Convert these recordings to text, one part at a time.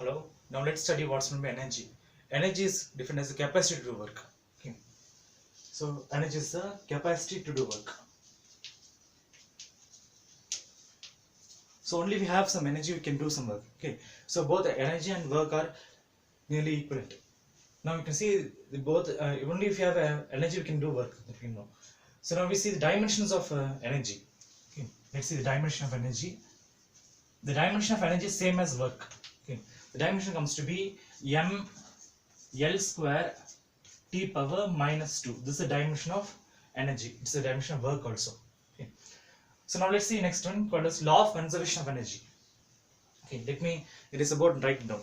Hello. Now let's study what's meant by energy. Energy is defined as the capacity to do work. Okay. So energy is the capacity to do work. So only if we have some energy we can do some work. Okay. So both energy and work are nearly equivalent. Now you can see both. Only if you have energy we can do work. That we know. So now we see the dimensions of energy. Okay. Let's see the dimension of energy. The dimension of energy is same as work. Okay. The dimension comes to be m L square T power minus 2. This is the dimension of energy. It's the dimension of work also. Okay. So now let's see next one called as law of conservation of energy. Okay, it is about write it down.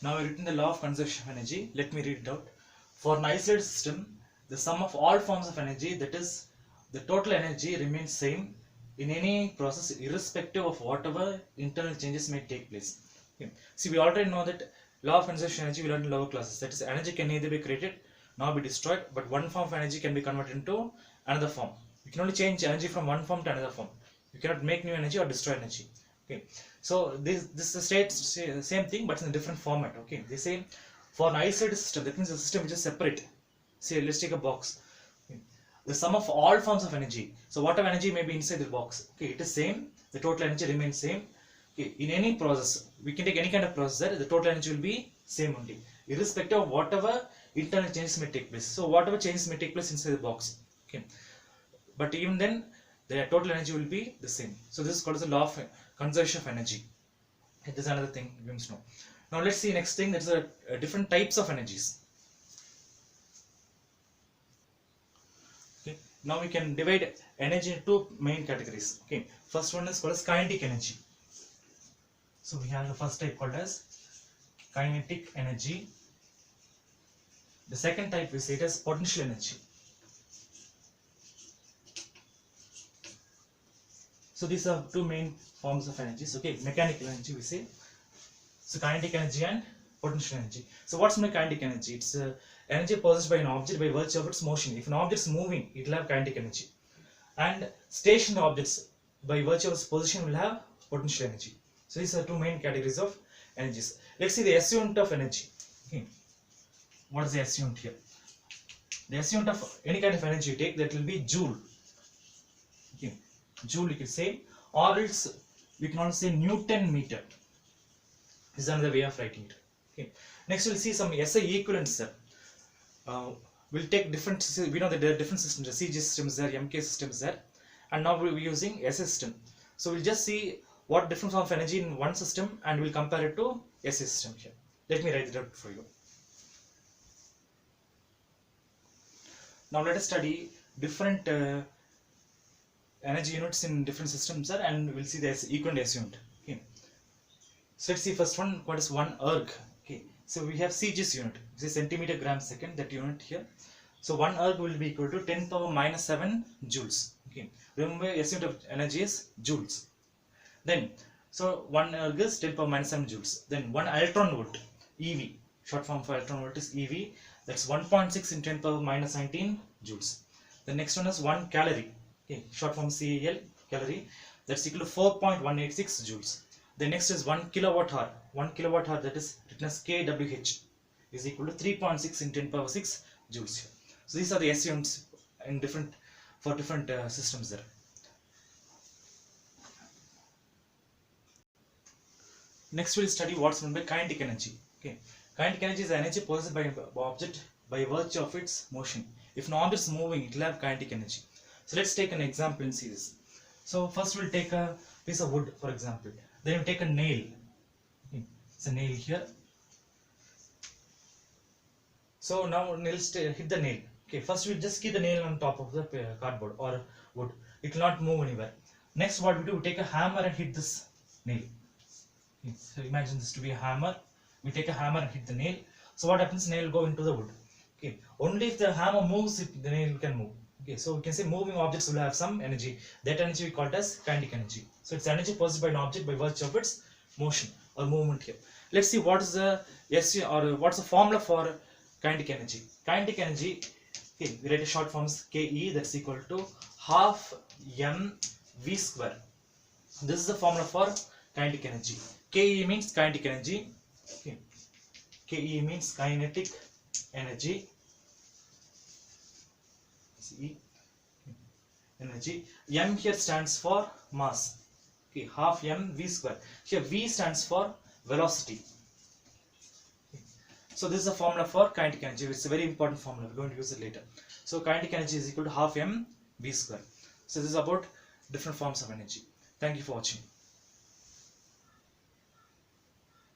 Now I've written the law of conservation of energy. Let me read it out. For an isolated system, the sum of all forms of energy, that is, the total energy, remains same in any process irrespective of whatever internal changes may take place. Okay. See, we already know that law of conservation of energy we learned in lower classes. That is, energy can neither be created nor be destroyed, but one form of energy can be converted into another form. You can only change energy from one form to another form. You cannot make new energy or destroy energy. Okay. So this states same thing but in a different format. Okay. They say for an isolated system, that means a system which is separate. Say let's take a box. Okay. The sum of all forms of energy. So whatever energy may be inside the box, okay, it is same. The total energy remains same. Okay, in any process, we can take any kind of processor, the total energy will be same only, irrespective of whatever internal changes may take place. So whatever changes may take place inside the box, okay, but even then, the total energy will be the same. So this is called the law of conservation of energy. Okay, this is another thing we must know. Now let's see next thing. That's different types of energies. Okay, now we can divide energy into two main categories. Okay, first one is called as kinetic energy. So we have the first type called as kinetic energy. The second type we say it as potential energy. So these are two main forms of energies. Okay, mechanical energy we say. So kinetic energy and potential energy. So what's kinetic energy? It's energy possessed by an object by virtue of its motion. If an object is moving, it will have kinetic energy. And stationary objects by virtue of its position will have potential energy. So these are two main categories of energies. Let's see the SI unit of energy. Okay. What is the SI unit here? The SI unit of any kind of energy you take, that will be joule. Okay. Joule you can say, or else we can also say Newton meter. This is another way of writing it. Okay. Next we'll see some SI equivalents. We'll take different, we know that there are different systems, the CG systems there, MK systems there, and now we'll be using SI system. So we'll just see what difference of energy in one system and we'll compare it to SI system here. Let me write it out for you. Now let us study different energy units in different systems there, and we'll see the equivalent SI unit. Okay. So let's see first one, what is 1 erg. Okay. So we have CG's unit, this is centimeter gram second, that unit here. So 1 erg will be equal to 10 power minus 7 joules. Okay. Remember SI unit of energy is joules. Then, so 1 erg is 10 power minus 7 joules. Then 1 electron volt, EV, short form for electron volt is EV, that's 1.6 in 10 power minus 19 joules. The next one is 1 calorie, okay, short form CAL, calorie, that's equal to 4.186 joules. The next is 1 kilowatt hour, 1 kilowatt hour, that is written as kWh, is equal to 3.6 in 10 power 6 joules here. So these are the SI units in different systems there. Next we'll study what's meant by kinetic energy. Okay. Kinetic energy is energy possessed by an object by virtue of its motion. If an object is moving, it will have kinetic energy. So let's take an example and see this. So first we'll take a piece of wood, for example. Then we'll take a nail. Okay. It's a nail here. So now let's hit the nail. Okay. First we'll just keep the nail on top of the cardboard or wood. It will not move anywhere. Next what we do, we take a hammer and hit this nail. So imagine this to be a hammer. We take a hammer and hit the nail. So what happens? Nail will go into the wood. Okay. Only if the hammer moves, the nail can move. Okay. So we can say moving objects will have some energy. That energy we call it as kinetic energy. So it's energy possessed by an object by virtue of its motion or movement here. Let's see what is the SI or what's the formula for kinetic energy. Kinetic energy. Okay. We write a short form as KE. That's equal to half mv square. This is the formula for kinetic energy. Ke means kinetic energy. Okay. Ke means kinetic energy. C energy. M here stands for mass. Okay, half m v square. Here v stands for velocity. Okay. So this is a formula for kinetic energy. It's a very important formula. We're going to use it later. So kinetic energy is equal to half m v square. So this is about different forms of energy. Thank you for watching.